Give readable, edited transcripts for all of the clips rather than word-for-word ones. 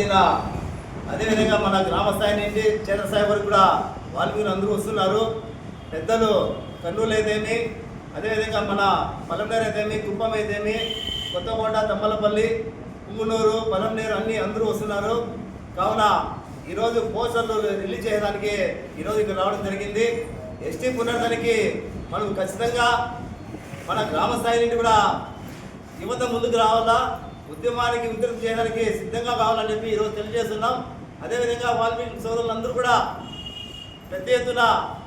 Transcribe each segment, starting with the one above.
తేదీన అదేవిధంగా మన గ్రామ స్థాయి నుండి క్షేత్ర స్థాయి వరకు కూడా వాల్మీకులు అందరూ వస్తున్నారు. పెద్దలు కర్నూలు అయితేమి, అదేవిధంగా మన పలంనేరు అయితేమి, కుప్పం అయితేమి, కొత్తకోట, తమ్మలపల్లి, పుంగునూరు, పలంనేరు అన్నీ అందరూ వస్తున్నారు. కావున ఈరోజు పోస్టర్లు రిలీజ్ చేయడానికి ఈరోజు ఇక్కడ రావడం జరిగింది. ఎస్టీ పునరుద్ధరణకి మనం ఖచ్చితంగా మన గ్రామ స్థాయి నుండి కూడా యువత ముందుకు రావాలా, ఉద్యమానికి ఉధృతం చేయడానికి సిద్ధంగా కావాలని చెప్పి ఈరోజు తెలియజేస్తున్నాం. అదేవిధంగా వాల్మీకి సోదరులందరూ కూడా పెద్ద ఎత్తున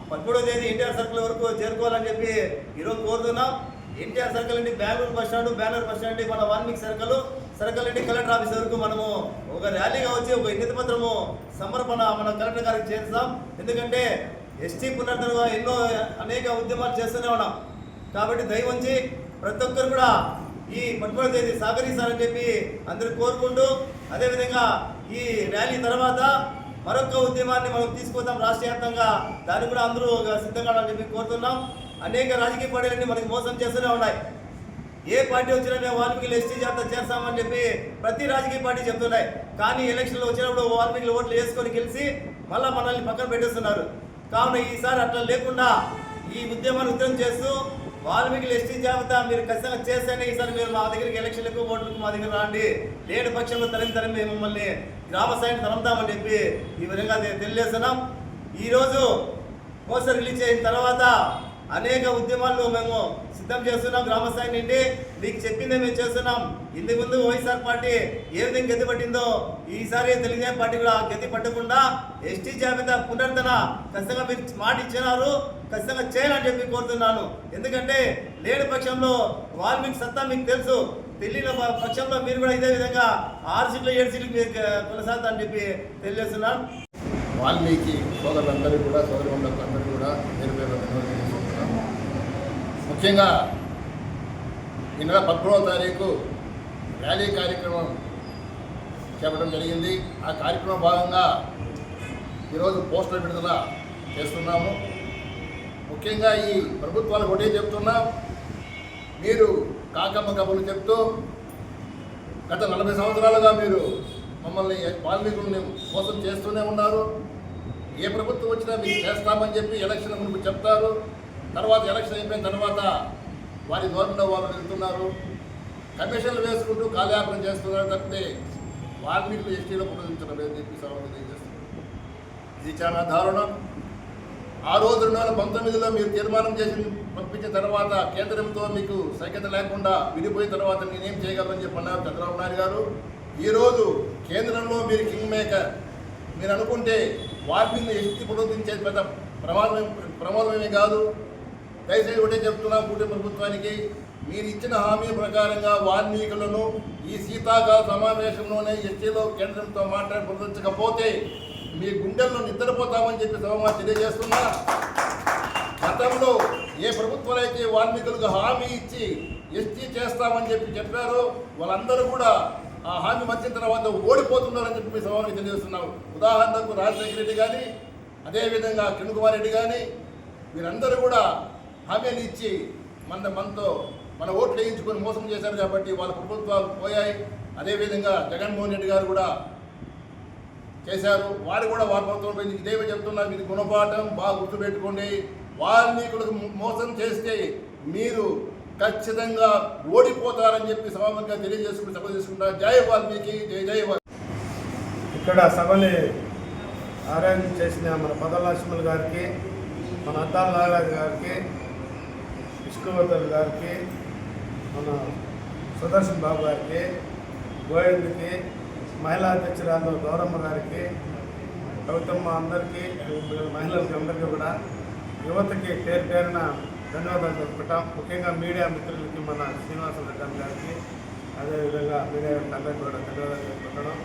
13వ తేదీ ఎన్టీఆర్ సర్కిల్ వరకు చేరుకోవాలని చెప్పి ఈరోజు కోరుతున్నాం. ఎన్టీఆర్ సర్కిల్ నుండి Bengaluru bus stand, Bengaluru bus stand మన వాల్మీకి సర్కిల్ నుండి కలెక్టర్ ఆఫీస్ వరకు మనము ఒక ర్యాలీగా వచ్చి ఒక వినతి పత్రము సమర్పణ మన కలెక్టర్ గారికి చేస్తాం. ఎందుకంటే ఎస్టీ పునరుద్ధరణ ఎన్నో అనేక ఉద్యమాలు చేస్తూనే ఉన్నాం. కాబట్టి దయవంచి ప్రతి ఒక్కరు కూడా ఈ 13వ తేదీ సహకరిస్తారని చెప్పి అందరూ కోరుకుంటూ, అదేవిధంగా ఈ ర్యాలీ తర్వాత మరొక ఉద్యమాన్ని మనం తీసుకుందాం రాష్ట్రవ్యాప్తంగా. దానికి కూడా అందరూ సిద్ధంగా అని చెప్పి కోరుతున్నాం. అనేక రాజకీయ పార్టీలన్నీ మనకి మోసం చేస్తూనే ఉన్నాయి. ఏ పార్టీ వచ్చినా మేము వాల్మీకులు ఎస్టీ జాబితా చేస్తామని చెప్పి ప్రతి రాజకీయ పార్టీ చెప్తున్నాయి. కానీ ఎలక్షన్లు వచ్చినప్పుడు వాల్మీకులు ఓట్లు వేసుకొని గెలిచి మళ్ళీ మనల్ని పక్కన పెట్టేస్తున్నారు. కావున ఈసారి అట్లా లేకుండా ఈ ఉద్యమాన్ని ఉద్యమం చేస్తూ వాల్మీకులు ఎస్టీ జాబితా మీరు ఖచ్చితంగా చేస్తేనే ఈసారి మీరు మా దగ్గరికి ఎలక్షన్లకు ఓట్లకు మా దగ్గర రాండి, లేని పక్షంలో తరిమి మేము మమ్మల్ని గ్రామ స్థాయిని తరంతామని చెప్పి ఈ విధంగా తెలియజేస్తున్నాం. ఈరోజు పోస్టర్ రిలీజ్ అయిన తర్వాత అనేక ఉద్యమాలు మేము సిద్ధం చేస్తున్నాం. గ్రామ స్థాయి నుండి మీకు చెప్పిందే మేము చేస్తున్నాం. ఇంతకు ముందు వైఎస్ఆర్ పార్టీ ఏ విధంగా గతి పట్టిందో ఈసారి తెలుగుదేశం పార్టీ కూడా గతి పట్టకుండా ఎస్టీ జాబితా పునరుద్ధరణ ఖచ్చితంగా మీరు మాట ఇచ్చినారు, ఖచ్చితంగా చేయాలని చెప్పి కోరుతున్నాను. ఎందుకంటే లేని పక్షంలో వాల్మీకి సత్తా మీకు తెలుసు, తెలియని పక్షంలో మీరు కూడా ఇదే విధంగా 6 సీట్లు 7 సీట్లు మీరు కొనసాగుతారని చెప్పి తెలియజేస్తున్నాను. వాల్మీకి సోదరులందరికీ కూడా సోదరులందరికీ కూడా పేరు ధన్యవాదాలు. ముఖ్యంగా ఈ నెల 13వ తారీఖు ర్యాలీ కార్యక్రమం చేపట్టడం జరిగింది. ఆ కార్యక్రమం భాగంగా ఈరోజు పోస్టర్ విడుదల చేస్తున్నాము. ముఖ్యంగా ఈ ప్రభుత్వాలకు ఒకటే చెప్తున్నాం, మీరు కాకమ్మ కబుర్లు చెప్తూ గత 40 సంవత్సరాలుగా మీరు మమ్మల్ని వాల్మీకుల్ని మోసం చేస్తూనే ఉన్నారు. ఏ ప్రభుత్వం వచ్చినా మీకు చేస్తామని చెప్పి ఎలక్షన్ ముందు చెప్తారు, తర్వాత ఎలక్షన్ అయిపోయిన తర్వాత వారి ధోరణిలో వాళ్ళు వెళ్తున్నారు, కమిషన్లు వేసుకుంటూ కాలయాపన చేస్తున్నారు తప్పితే వాల్మీకులు ఎస్టీలో పునరుద్ధరించడం లేదని చెప్పి తెలియజేస్తున్నారు. ఇది చాలా దారుణం. ఆ రోజు 2019లో మీరు తీర్మానం చేసి పంపించిన తర్వాత కేంద్రంతో మీకు సఖ్యత లేకుండా విడిపోయిన తర్వాత నేనేం చేయగలరని చెప్పి అన్నారు చంద్రబాబు నాయుడు గారు. ఈరోజు కేంద్రంలో మీరు కింగ్ మేకర్, మీరు అనుకుంటే వాల్మీకులు ఎస్టీ పునరుద్ధరించే పెద్ద ప్రమాదమేమీ కాదు. దయచేసి ఒకటే చెప్తున్నాం కూటమి ప్రభుత్వానికి, మీరు ఇచ్చిన హామీ ప్రకారంగా వాల్మీకులను ఈ శీతాకాల సమావేశంలోనే ఎస్టీలో కేంద్రంతో మాట్లాడి పునరుద్ధరించకపోతే మీ గుండెల్లో నిద్రపోతామని చెప్పి సభ తెలియజేస్తున్నా. గతంలో ఏ ప్రభుత్వాలు అయితే వాల్మీకులకు హామీ ఇచ్చి ఎస్టీ చేస్తామని చెప్పారో వాళ్ళందరూ కూడా ఆ హామీ మధ్య తర్వాత ఓడిపోతున్నారని చెప్పి మీ సభకి తెలియజేస్తున్నాం. ఉదాహరణకు రాజశేఖర రెడ్డి కానీ, అదేవిధంగా కిరణ్ కుమార్ రెడ్డి కానీ వీరందరూ కూడా హామీలు ఇచ్చి మనతో మన ఓట్లు వేయించుకొని మోసం చేశారు కాబట్టి వాళ్ళ ప్రభుత్వాలు పోయాయి. అదేవిధంగా జగన్మోహన్ రెడ్డి గారు కూడా చేశారు, వారు కూడా వాళ్ళ ప్రభుత్వం ఇదేమో చెప్తున్నా. మీరు గుణపాఠం బాగా గుర్తుపెట్టుకోండి. వాల్మీకులకు మోసం చేస్తే మీరు ఖచ్చితంగా ఓడిపోతారని చెప్పి సభాముఖంగా తెలియజేసుకుంటూ సభ చేసుకుంటారు. జై వాల్మీకి, జై జై వాల్మీకి. ఇక్కడ సభని అరేంజ్ చేసిన మన పదల లక్ష్మణ్ గారికి, మన అద్దాల నాగరాజు గారికి, విష్ణువర్ధన్ గారికి, మన సుదర్శన్ బాబు గారికి, గోవింద్కి, మహిళా అధ్యక్షురాలు గౌరమ్మ గారికి, కవితమ్మ అందరికీ, మహిళలకి అందరికీ కూడా యువతకి పేరు పేరున ధన్యవాదాలు చెప్పుకుంటాం. ముఖ్యంగా మీడియా మిత్రులకి మన శ్రీనివాసరెడ్డి గారికి, అదేవిధంగా మీడియా అందరికీ కూడా ధన్యవాదాలు చెప్పుకుంటాం.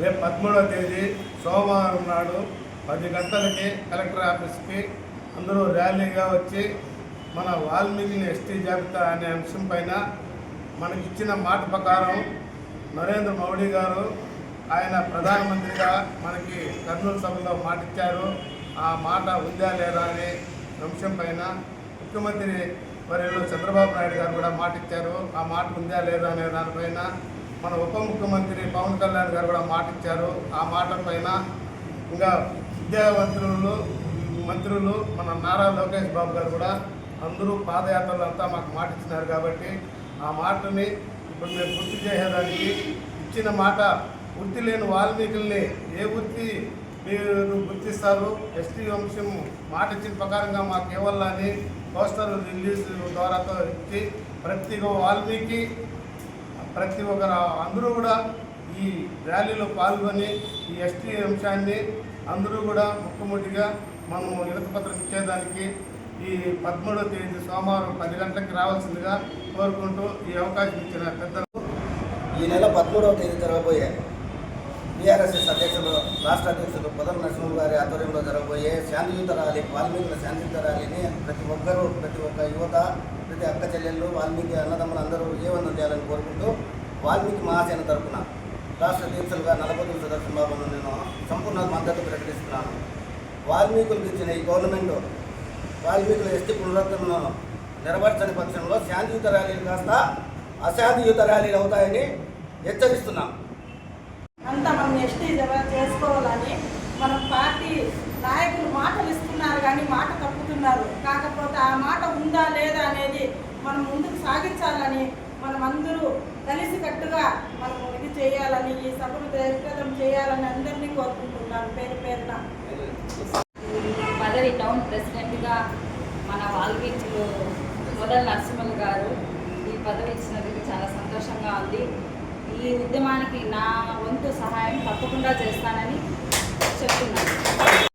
రేపు 13వ తేదీ సోమవారం నాడు 10 గంటలకి కలెక్టర్ ఆఫీస్కి అందరూ ర్యాలీగా వచ్చి మన వాల్మీకి ఎస్టీ జాబితా అనే అంశం పైన మనకిచ్చిన మాట ప్రకారం నరేంద్ర మోడీ గారు ఆయన ప్రధానమంత్రిగా మనకి కర్నూలు సభలో మాట ఇచ్చారు. ఆ మాట ఉందా లేదా అనే అంశం పైన ముఖ్యమంత్రి వర్యులు చంద్రబాబు నాయుడు గారు కూడా మాట ఇచ్చారు. ఆ మాట ఉందా లేదా అనే దానిపైన మన ఉప ముఖ్యమంత్రి పవన్ కళ్యాణ్ గారు కూడా మాట ఇచ్చారు. ఆ మాట పైన ఇంకా మంత్రులు మన నారా లోకేష్ బాబు గారు కూడా అందరూ పాదయాత్రలు అంతా మాకు మాట ఇచ్చినారు. కాబట్టి ఆ మాటని ఇప్పుడు మేము పూర్తి చేసేదానికి ఇచ్చిన మాట వృత్తి లేని వాల్మీకుల్ని ఏ వృత్తి మీరు గుర్తిస్తారు, ఎస్టీ వంశం మాట ఇచ్చిన ప్రకారంగా మాకు ఇవ్వాలని పోస్టర్ రిలీజ్ ద్వారాతో ఇచ్చి ప్రతి వాల్మీకి ప్రతి ఒక్కరు అందరూ కూడా ఈ ర్యాలీలో పాల్గొని ఈ ఎస్టీ అంశాన్ని అందరూ కూడా ముక్కుముట్టిగా మనం వినతిపత్రం ఇచ్చేదానికి ఈ 13వ తేదీ సోమవారం 10 గంటలకు రావాల్సిందిగా కోరుకుంటూ ఈ అవకాశం ఇచ్చిన పెద్దలు ఈ నెల 13వ తేదీ జరగబోయే టీఆర్ఎస్ఎస్ అధ్యక్షులు రాష్ట్ర అధ్యక్షులు పొదల నరసింహ గారి ఆధ్వర్యంలో జరగబోయే శాంతియుత ర్యాలీ వాల్మీకుల శాంతియుత ర్యాలీని ప్రతి ఒక్క యువత ప్రతి అక్క చెల్లెళ్ళు వాల్మీకి అన్నదమ్ములు అందరూ విజయవంతం చేయాలని కోరుకుంటూ వాల్మీకి మహాసేన తరఫున రాష్ట్ర అధ్యక్షులుగా నలపతుల సుదర్శన్ బాబును నేను సంపూర్ణ మద్దతు ప్రకటిస్తున్నాను. వాల్మీకులకు ఇచ్చిన ఈ గవర్నమెంట్ వాల్మీకుల ఎస్టీ పునరుద్ధరణను నెరవేర్చని పక్షంలో శాంతియుత ర్యాలీలు కాస్త అశాంతియుత ర్యాలీలు అవుతాయని హెచ్చరిస్తున్నాం. అంతా మనం ఎస్టీ చేసుకోవాలని మన పార్టీ నాయకులు మాటలు ఇస్తున్నారు కానీ మాట తప్పుతున్నారు. కాకపోతే ఆ మాట ఉందా లేదా అనేది మనం ముందుకు సాగించాలని మనం అందరూ కలిసికట్టుగా మనం ఇది చేయాలని ఈ సభను జయప్రదం చేయాలని అందరినీ కోరుకుంటున్నాను పేరు పేరున. పదవి టౌన్ ప్రెసిడెంట్గా మన వాల్మీకులు పొదల నరసింహ గారు ఈ పదవి ఇచ్చినందుకు చాలా సంతోషంగా ఉంది. ఈ ఉద్యమానికి నా వంతు సహాయం తప్పకుండా చేస్తానని చెప్తున్నాను.